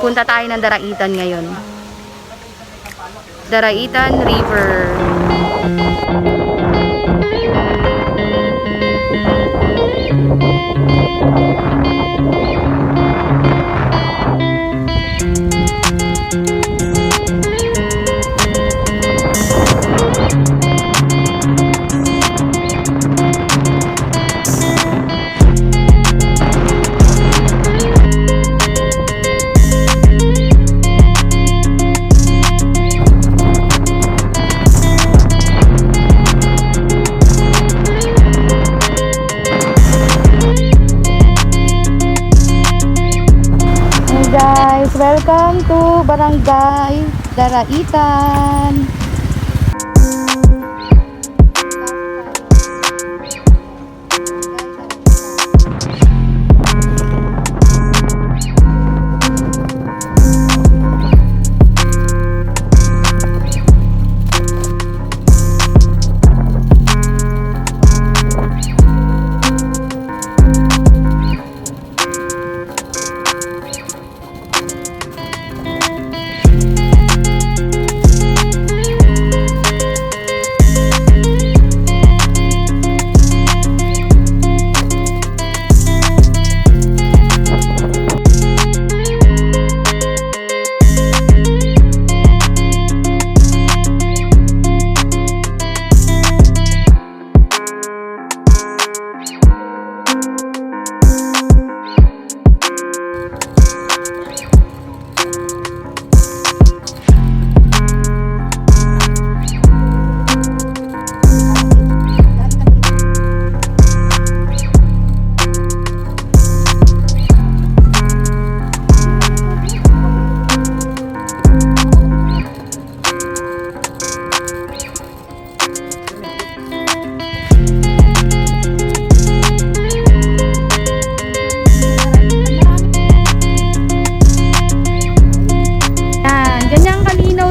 Punta tayo ng Daraitan ngayon. Daraitan River. Welcome to Barangay Daraitan.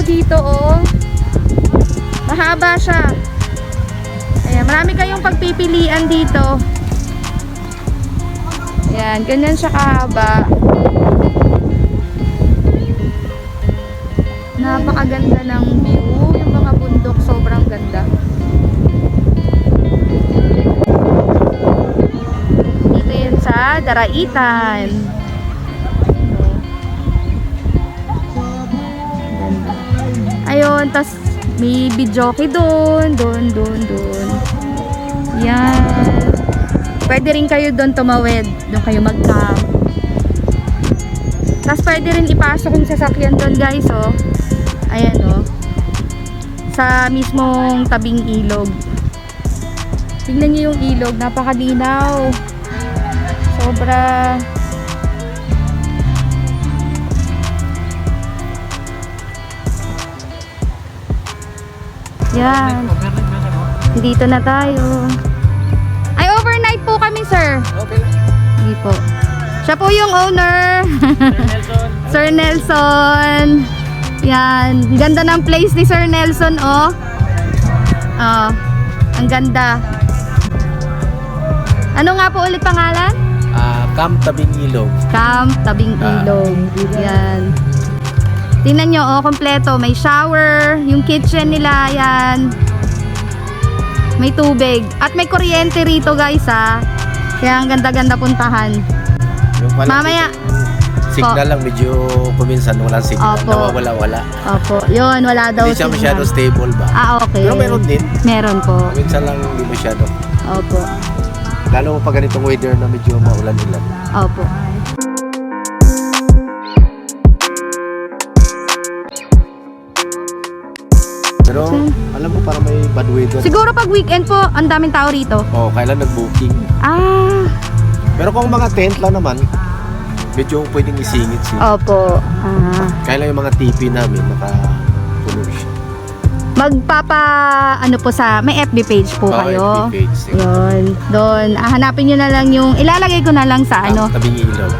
Dito mahaba siya. Ayan, marami kayong pagpipilian dito. Ayan, ganyan siya kahaba. Napakaganda ng view. Yung mga bundok sobrang ganda. Dito yan sa Daraitan. Ayun, tas may videoke doon. Yan. Pwede rin kayo doon tumawid. Doon kayo mag-camp. Tas pwede rin ipasok yung sasakyan doon, guys, oh. Ayan, oh. Sa mismong tabing ilog. Tingnan niyo yung ilog. Napakalinaw. Sobra. Yan. Dito na tayo. Ay, overnight po kami, sir. Okay. Hindi po. Siya po yung owner. Sir Nelson. Yan. Ganda ng place ni Sir Nelson, oh. Oh. Ang ganda. Ano nga po ulit pangalan? Camp Tabing Ilog. Camp Tabing Ilog. Yan. Tingnan nyo, oh, kompleto. May shower, yung kitchen nila, yan. May tubig. At may kuryente rito, guys, ha. Kaya ang ganda-ganda puntahan. Yung Mamaya. Signal lang, medyo kuminsan walang signal. Opo. Nawawala-wala. Opo. Yun, wala daw Hindi siya masyado stable ba? Okay. Pero meron din. Meron po. Kuminsan lang hindi masyado. Opo. Lalo pa ganitong weather na medyo maulan-ulan. Opo. Pero alam mo parang may bad weather. Siguro pag weekend po, ang daming tao rito. Oh, kailan nag-booking. Pero kung mga tent lang naman, medyo pwedeng isingit siya. Opo. Kailan yung mga TV namin nakapuno siya. Ano po may FB page po kayo. FB page. Yun. Doon, hanapin nyo na lang yung, ilalagay ko na lang sa Tabing Ilog.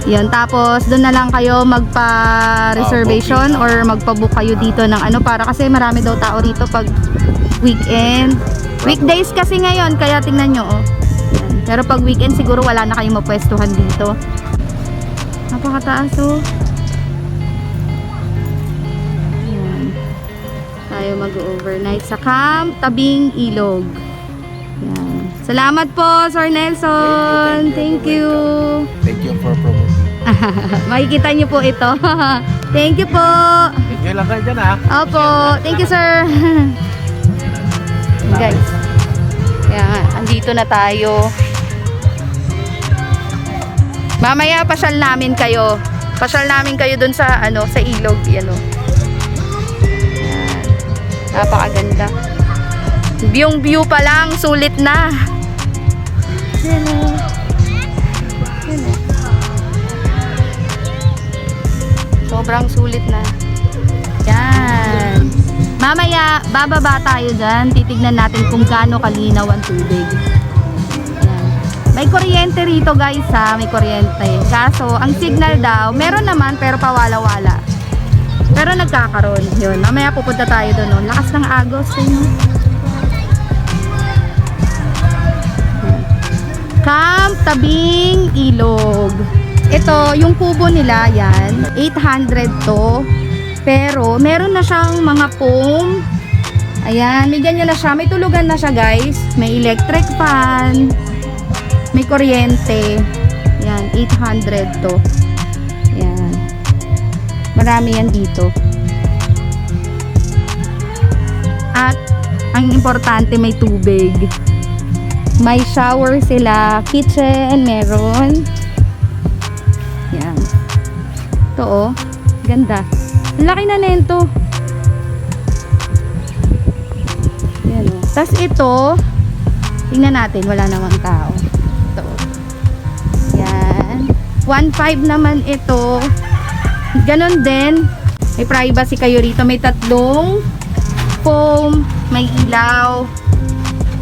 Yun, tapos doon na lang kayo magpa-reservation or magpa-book kayo dito ng para kasi marami daw tao rito pag weekend. Weekdays kasi ngayon, kaya tingnan nyo, oh. Yan. Pero pag weekend siguro wala na kayong mapwestuhan dito. Napakataas, oh. tayo mag-overnight sa Camp Tabing Ilog. Yan. Salamat po, Sir Nelson. Thank you. Thank you for promoting. Makikita niyo po ito. Thank you po. Enjoy lang kayo dyan, ha? Opo. Thank you, sir. Guys. Yan. Andito na tayo. Mamaya pasyal namin kayo. Pasyal namin kayo dun sa sa ilog, yan oh. Yan. Napakaganda. Yung view pa lang sulit na. Yan oh. Yan oh. Sobrang sulit na. Yan. Mamaya bababa tayo dyan. Titignan natin kung gaano kalinaw ang tubig. May kuryente rito guys ha, may kuryente. Kaso, ang signal daw, meron naman pero pawala-wala. Pero nagkakaroon. Yun, mamaya pupunta tayo doon. No? Lakas ng agos. Yun. Camp Tabing Ilog. Ito, yung kubo nila, yan. 800 to. Pero, meron na siyang mga foam. Ayan, may ganyan na siya. May tulugan na siya guys. May electric fan. May kuryente. Yan, 800 to. Yan. Marami yan dito. At, ang importante, may tubig. May shower sila. Kitchen, meron. Yan. Ito, oh. Ganda. Ang laki na nento. Yan, oh. Tapos ito, tingnan natin, wala namang tao. 1.5 naman ito. Ganon din. May privacy kayo rito. May tatlong foam. May ilaw.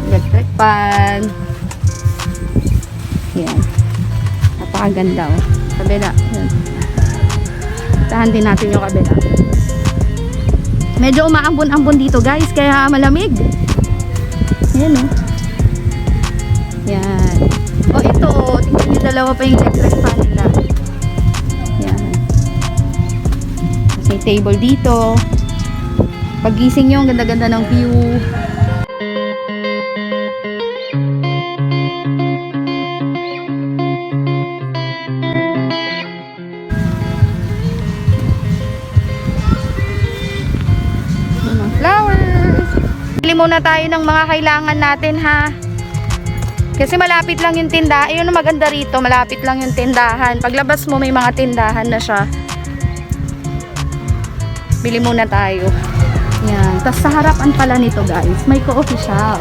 Electric fan. Yan. Napakaganda oh. Kabila. Yan. Tahan din natin yung kabila. Medyo umaambon-ambon dito guys. Kaya malamig. Yan oh. Yan. O ito, tingnan nyo dalawa pa yung electric fan nila. Yan. May table dito. Paggising nyo, ang ganda-ganda ng view. Flowers! Bili muna tayo ng mga kailangan natin ha. Kasi malapit lang yung tindahan. Ayun ang maganda rito. Malapit lang yung tindahan. Paglabas mo may mga tindahan na siya. Bili muna tayo. Yan. Tapos sa harapan pala nito guys, may coffee shop.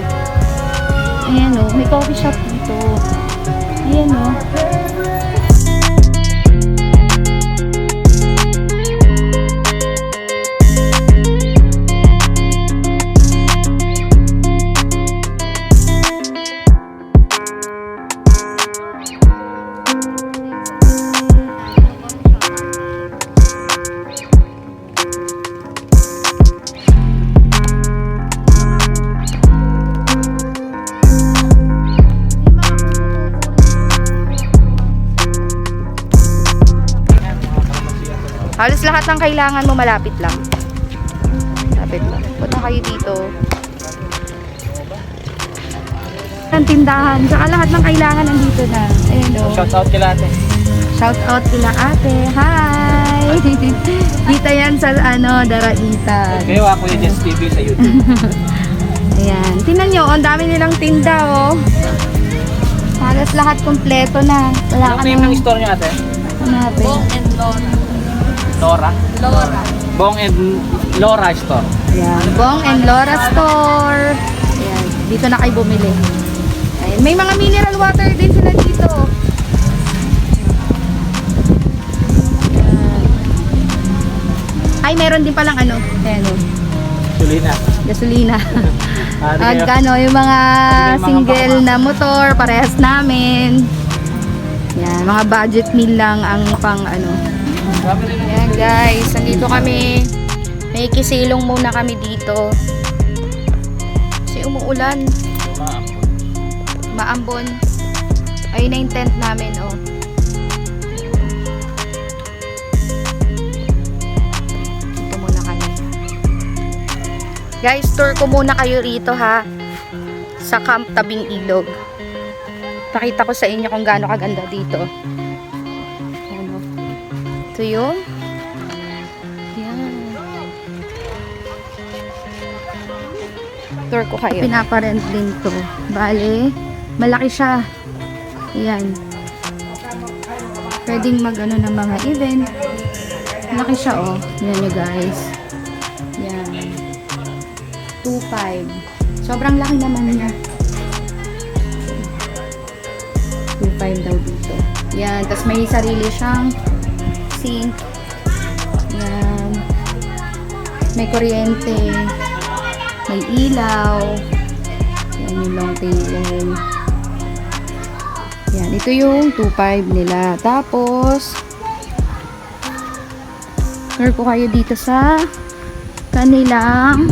Ayan o. May coffee shop dito. Ayan o. Halos lahat ng kailangan mo malapit lang. Malapit lang. Punta kayo dito. Ang tindahan. Saka lahat ng kailangan nandito na. Ayan o. Shout out kila ate. Shout out kila ate. Hi! Dito yan sa Daraitan. Kayo ako yung Jess TV sa YouTube. Ayan. Tingnan nyo, ang dami nilang tinda oh. Halos lahat kompleto na. Wala Anong name ng store nyo ate? Hanapin. Bong and Laura. Laura? Laura. Bong and Laura store. Ayan. Bong and Laura store. Ayan. Dito na kayo bumili. Ayan. May mga mineral water din sila dito. Ayan. Ay, meron din palang Ayan o. Sulina. Gasolina. Ano Yung mga Ano yung single na motor, parehas namin. Yan, mga budget meal lang ang pang Yan guys, nandito kami. May kisilong muna kami dito. Kasi umuulan. Maambon. Ayun na yung tent namin, oh. Dito muna kami. Guys, tour ko muna kayo rito ha. Sa Camp Tabing Ilog. Pakita ko sa inyo kung gaano kaganda dito. Ano? Ito yung yan. Tour ko kayo. Pinaparent din to. Bale, malaki siya. Yan. Pwedeng mag-ano ng mga event. Malaki siya oh. Yan nyo guys. Yan. 2.5. Sobrang laki naman niya. 2.5 daw dito. Yan. Tapos may sarili siyang sink. Yan. May kuryente. May ilaw. Yan yung long table. Yan. Ito yung 2.5 nila. Tapos, tour ko kayo dito sa kanilang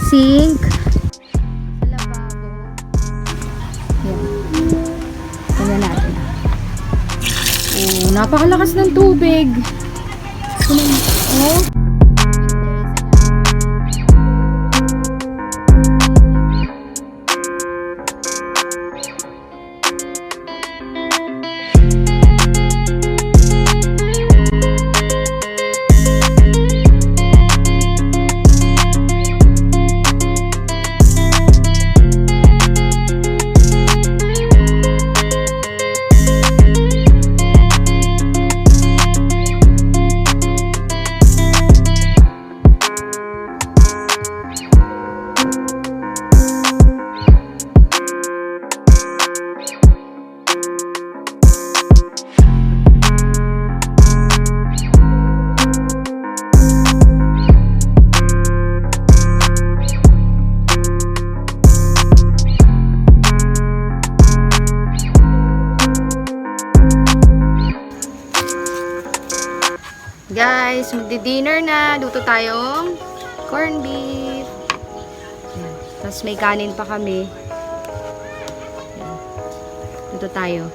sink. Sa lababo. Yan. Tingnan natin. Oh, napakalakas ng tubig. Oh. Guys, magdi-dinner na. Luto tayong corned beef. Yan. Tapos may kanin pa kami. Yan. Luto tayo.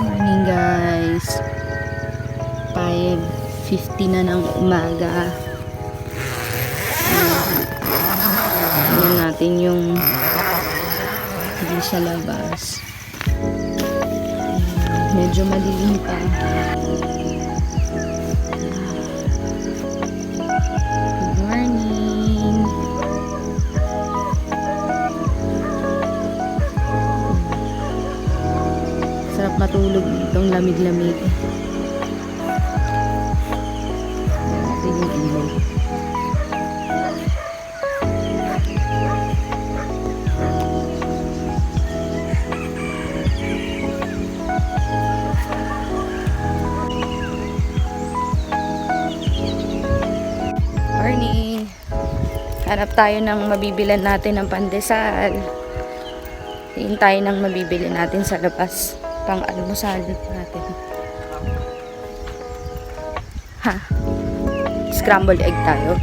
Morning guys. 5:50 na ng umaga. Tingnan natin yung hindi sa labas. Medyo madilim pa. Good morning. lamig-lamig. Ito yung ilog. Morning! Hanap tayo ng mabibilan natin ng pandesal. Tingin tayo ng mabibili natin sa labas. Pang almusal natin. Ha? Scrambled egg tayo.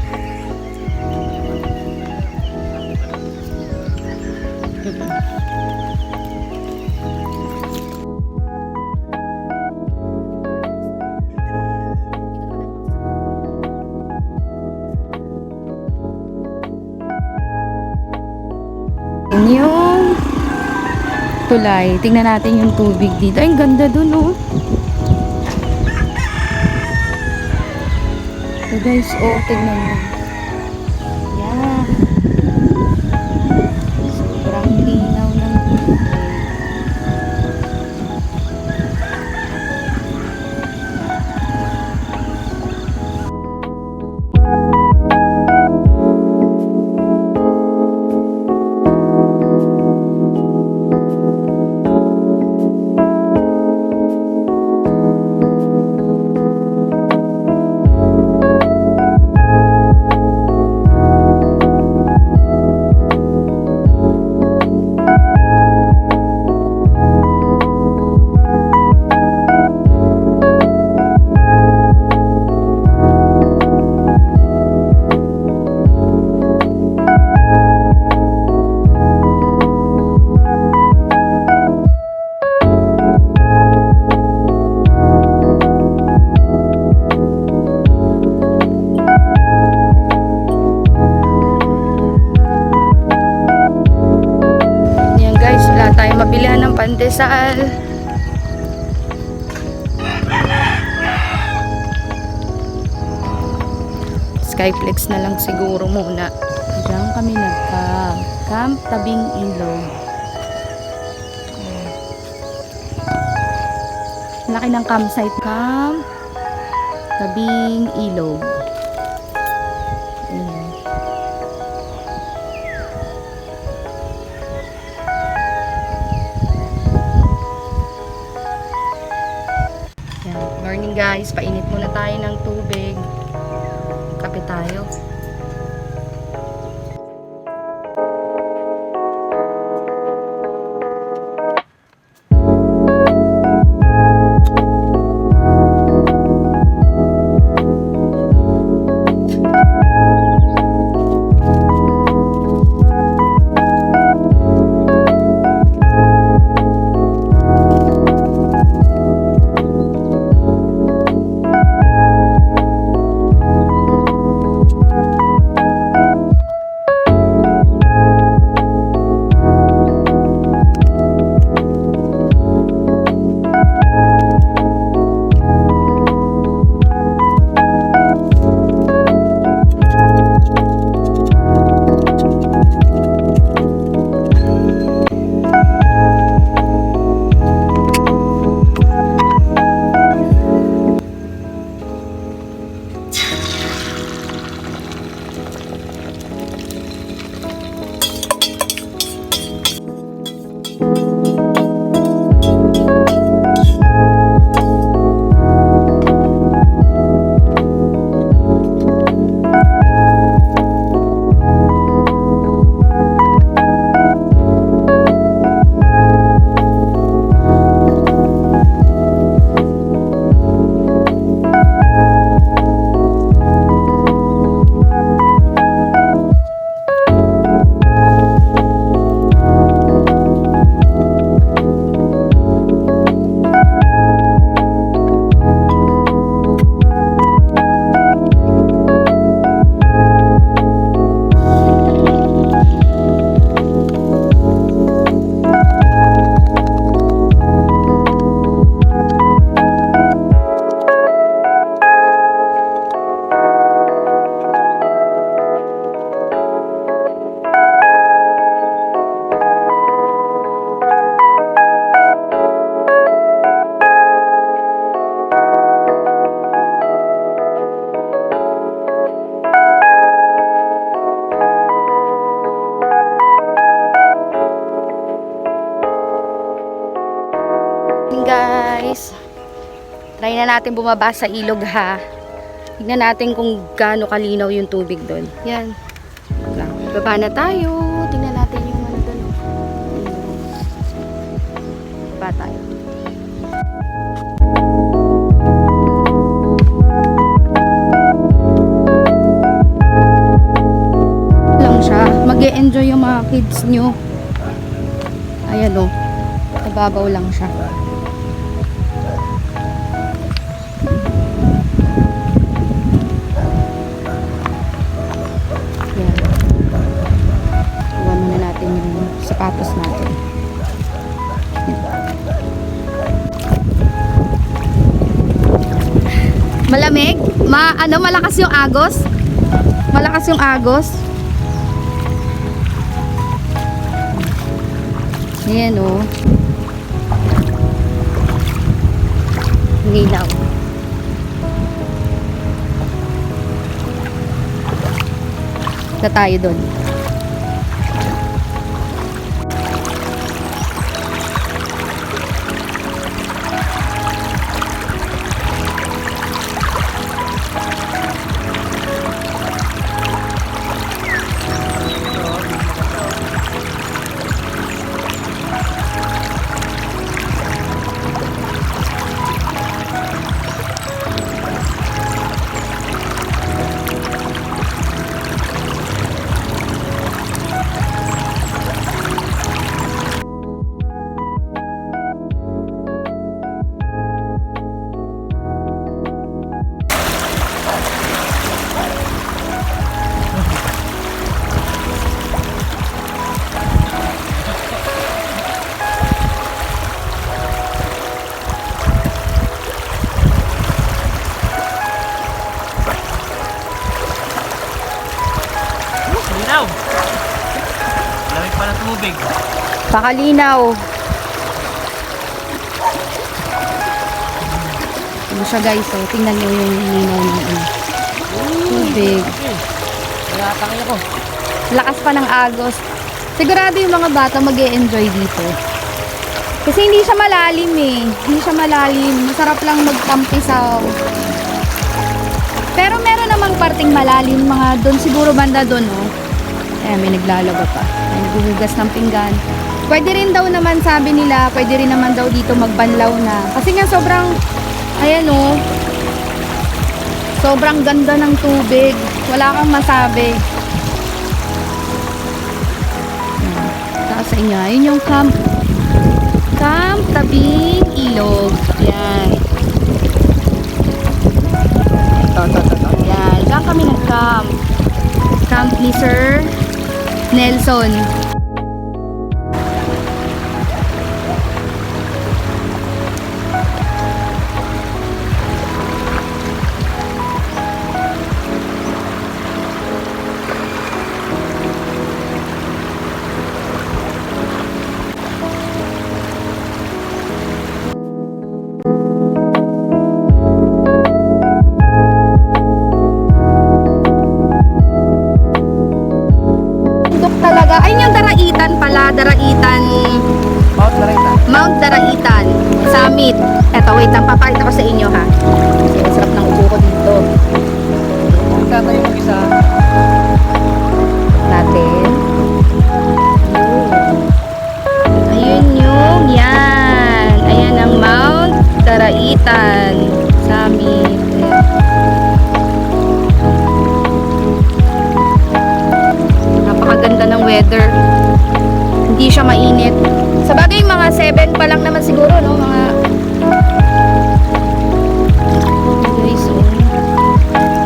Yung tulay. Tingnan natin yung tubig dito. Ay, ang ganda dun, oh. So guys, oh, tingnan mo. Yeah. Sobrang linaw ng tubig. Tayo mabilihan ng pandesal. Skyflex na lang siguro muna. Diyan kami nag-camp. Camp Tabing Ilog. Laki ng campsite. Camp Tabing Ilog. Ayan. Morning guys, painit muna tayo ng tubig. Kape tayo. Try na natin bumaba sa ilog ha. Tignan natin kung gaano kalinaw yung tubig doon. Yan. Baba na tayo. Tingnan natin yung ano doon. Baba tayo. Lang siya. Mag-e-enjoy yung mga kids nyo. Ayan o. Nababaw lang siya. Yan. Iwan muna natin yung sapatos natin. Malamig? Malakas yung agos? Malakas yung agos? Ayan o. Nilaw. Na tayo doon. Linaw! Lamig pa ng tubig. Pakalinaw. Ano siya guys, so tingnan nyo yung linaw ng ano. Tubig. Nakatangin ako. Lakas pa ng agos. Sigurado yung mga bata mag-e-enjoy dito. Kasi hindi siya malalim eh. Hindi siya malalim. Masarap lang magtampisaw. Pero meron namang parting malalim. Mga doon siguro banda doon oh. Eh, may naglalaba pa. May naghuhugas ng pinggan. Pwede rin daw naman sabi nila, pwede rin naman daw dito magbanlaw na. Kasi nga sobrang, ayan oh. Sobrang ganda ng tubig. Wala kang masabi. Taas sa inyo. Yun yung camp. Camp tabing ilog. Yan. Yan. Diyan kami nag-camp. Camp ni Sir Nelson. Talaga. Ayun yung Daraitan pala. Daraitan. Mount Narita. Mount Daraitan. Summit. Eto, wait lang. Papakita ko sa inyo ha. Kasi masarap ng upo ko dito. Tatayo mag-isa. Natin. Ayun yung yan. Ayan ang Mount Daraitan. Summit. Napakaganda ng weather. Hindi siya mainit. Sa bagay, mga 7 pa lang naman siguro, no? Mga guys, oh.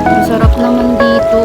Ang sarap naman dito.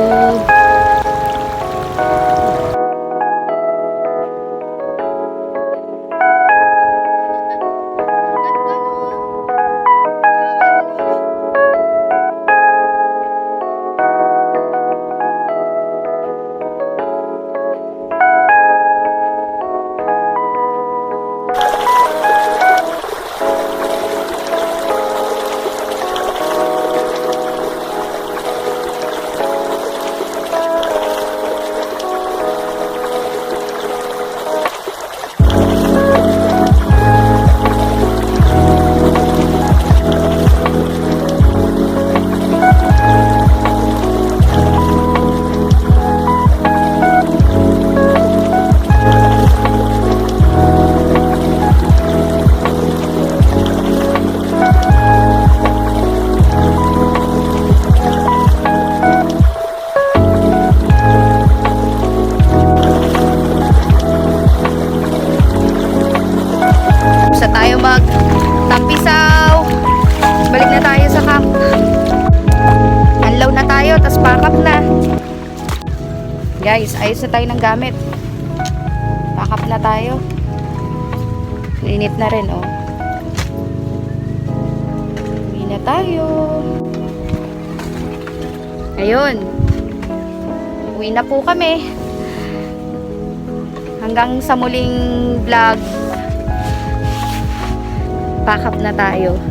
Guys, ayos na tayo ng gamit. Pack up na tayo. Init na rin, oh. Uwi na tayo. Ayun. Uwi na po kami. Hanggang sa muling vlog. Pack up na tayo.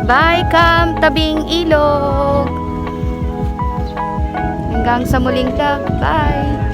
Bye, Camp Tabing Ilog. Hanggang sa muling vlog. Bye.